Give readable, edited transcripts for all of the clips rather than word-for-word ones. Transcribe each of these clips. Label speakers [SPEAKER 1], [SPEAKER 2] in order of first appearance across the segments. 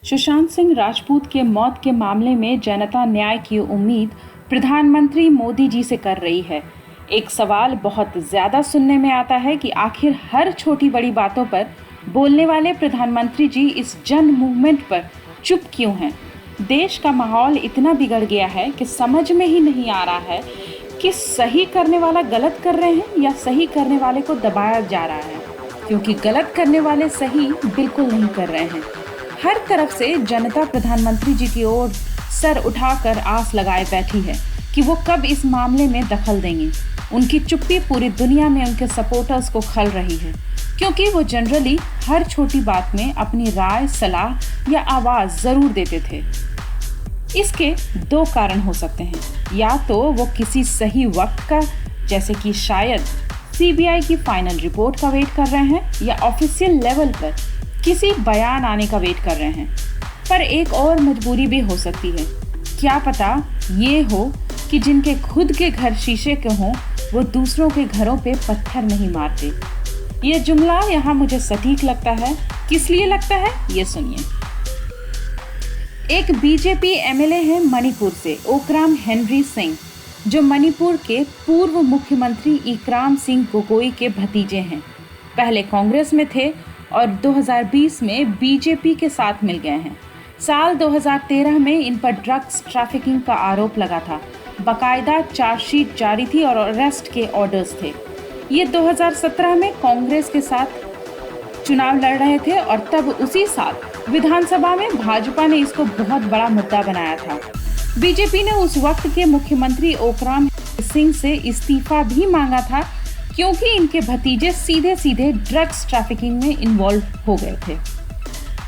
[SPEAKER 1] सुशांत सिंह राजपूत के मौत के मामले में जनता न्याय की उम्मीद प्रधानमंत्री मोदी जी से कर रही है। एक सवाल बहुत ज़्यादा सुनने में आता है कि आखिर हर छोटी बड़ी बातों पर बोलने वाले प्रधानमंत्री जी इस जन मूवमेंट पर चुप क्यों हैं? देश का माहौल इतना बिगड़ गया है कि समझ में ही नहीं आ रहा है कि सही करने वाला गलत कर रहे हैं या सही करने वाले को दबाया जा रहा है, क्योंकि गलत करने वाले सही बिल्कुल नहीं कर रहे हैं। हर तरफ से जनता प्रधानमंत्री जी की ओर सर उठाकर आस लगाए बैठी है कि वो कब इस मामले में दखल देंगे। उनकी चुप्पी पूरी दुनिया में उनके सपोर्टर्स को खल रही है, क्योंकि वो जनरली हर छोटी बात में अपनी राय, सलाह या आवाज़ ज़रूर देते थे। इसके दो कारण हो सकते हैं, या तो वो किसी सही वक्त का, जैसे कि शायद सीबीआई की फाइनल रिपोर्ट का वेट कर रहे हैं, या ऑफिशियल लेवल पर किसी बयान आने का वेट कर रहे हैं। पर एक और मजबूरी भी हो सकती है। क्या पता ये हो कि जिनके खुद के घर शीशे के हों वो दूसरों के घरों पे पत्थर नहीं मारते। ये जुमला यहाँ मुझे सटीक लगता है। किस लिए लगता है ये सुनिए। एक बीजेपी एमएलए है मणिपुर से, ओकराम हेनरी सिंह, जो मणिपुर के पूर्व मुख्यमंत्री इकराम सिंह गोगोई के भतीजे हैं। पहले कांग्रेस में थे और 2020 में बीजेपी के साथ मिल गए हैं। साल 2013 में इन पर ड्रग्स ट्रैफिकिंग का आरोप लगा था। बाकायदा चार्जशीट जारी थी और अरेस्ट के ऑर्डर्स थे। ये 2017 में कांग्रेस के साथ चुनाव लड़ रहे थे और तब उसी साल विधानसभा में भाजपा ने इसको बहुत बड़ा मुद्दा बनाया था। बीजेपी ने उस वक्त के मुख्यमंत्री ओकराम सिंह से इस्तीफा भी मांगा था, क्योंकि इनके भतीजे सीधे सीधे ड्रग्स ट्रैफिकिंग में इन्वॉल्व हो गए थे।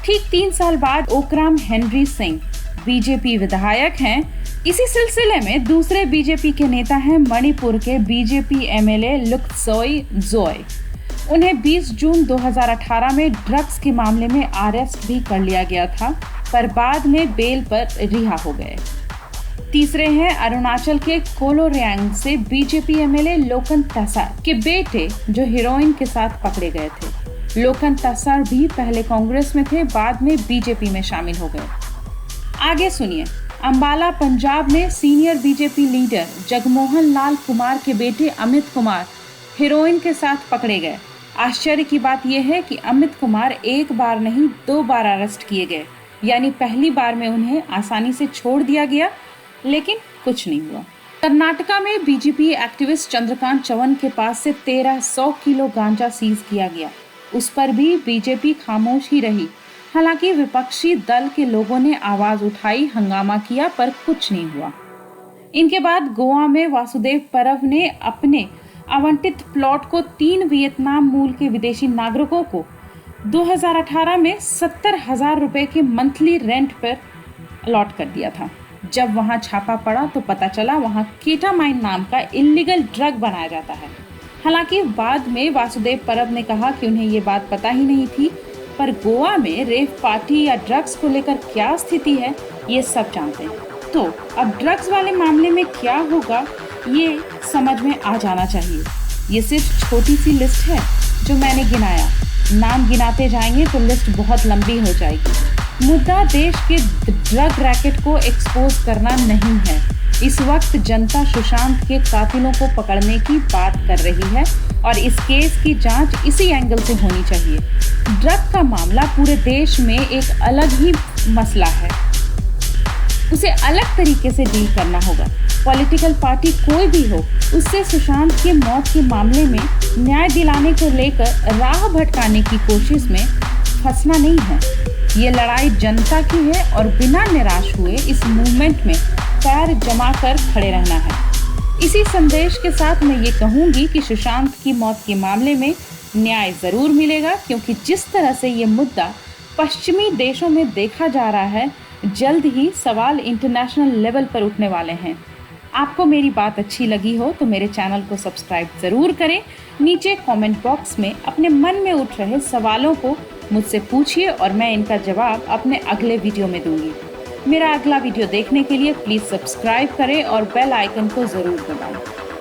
[SPEAKER 1] ठीक 3 साल बाद ओकराम हेनरी सिंह बीजेपी विधायक हैं। इसी सिलसिले में दूसरे बीजेपी के नेता हैं मणिपुर के बीजेपी एमएलए लुक्सोई जोय। उन्हें 20 जून 2018 में ड्रग्स के मामले में अरेस्ट भी कर लिया गया था, पर बाद में बेल पर रिहा हो गए। तीसरे हैं अरुणाचल के कोलोरियांग से बीजेपी एमएलए लोकन तासार के बेटे, जो हीरोइन के साथ पकड़े गए थे। लोकन तासार भी पहले कांग्रेस में थे, बाद में बीजेपी में शामिल हो गए। आगे सुनिए। अंबाला पंजाब में सीनियर बीजेपी लीडर जगमोहन लाल कुमार के बेटे अमित कुमार हीरोइन के साथ पकड़े गए। आश्चर्य की बात यह है कि अमित कुमार एक बार नहीं 2 बार अरेस्ट किए गए, यानी पहली बार में उन्हें आसानी से छोड़ दिया गया, लेकिन कुछ नहीं हुआ। कर्नाटका में बीजेपी एक्टिविस्ट चंद्रकांत चवन के पास से 1300 किलो गांजा सीज किया गया। उस पर भी बीजेपी खामोश ही रही। हालांकि विपक्षी दल के लोगों ने आवाज उठाई, हंगामा किया, पर कुछ नहीं हुआ। इनके बाद गोवा में वासुदेव परव ने अपने आवंटित प्लॉट को 3 वियतनाम मूल के विदेशी नागरिकों को 2018 में 70,000 रुपए के मंथली रेंट पर अलॉट कर दिया था। जब वहां छापा पड़ा तो पता चला वहां केटामाइन नाम का इल्लीगल ड्रग बनाया जाता है। हालांकि बाद में वासुदेव परब ने कहा कि उन्हें ये बात पता ही नहीं थी, पर गोवा में रेव पार्टी या ड्रग्स को लेकर क्या स्थिति है ये सब जानते हैं। तो अब ड्रग्स वाले मामले में क्या होगा ये समझ में आ जाना चाहिए। ये सिर्फ छोटी सी लिस्ट है जो मैंने गिनाया। नाम गिनाते जाएंगे तो लिस्ट बहुत लंबी हो जाएगी। मुद्दा देश के ड्रग रैकेट को एक्सपोज करना नहीं है। इस वक्त जनता सुशांत के कातिलों को पकड़ने की बात कर रही है और इस केस की जांच इसी एंगल से होनी चाहिए। ड्रग का मामला पूरे देश में एक अलग ही मसला है, उसे अलग तरीके से डील करना होगा। पॉलिटिकल पार्टी कोई भी हो, उससे सुशांत के मौत के मामले में न्याय दिलाने को लेकर राह भटकाने की कोशिश में फंसना नहीं है। ये लड़ाई जनता की है और बिना निराश हुए इस मूवमेंट में पैर जमा कर खड़े रहना है। इसी संदेश के साथ मैं ये कहूँगी कि सुशांत की मौत के मामले में न्याय ज़रूर मिलेगा, क्योंकि जिस तरह से ये मुद्दा पश्चिमी देशों में देखा जा रहा है, जल्द ही सवाल इंटरनेशनल लेवल पर उठने वाले हैं। आपको मेरी बात अच्छी लगी हो तो मेरे चैनल को सब्सक्राइब ज़रूर करें। नीचे कमेंट बॉक्स में अपने मन में उठ रहे सवालों को मुझसे पूछिए और मैं इनका जवाब अपने अगले वीडियो में दूंगी। मेरा अगला वीडियो देखने के लिए प्लीज़ सब्सक्राइब करें और बेल आइकन को ज़रूर दबाएं।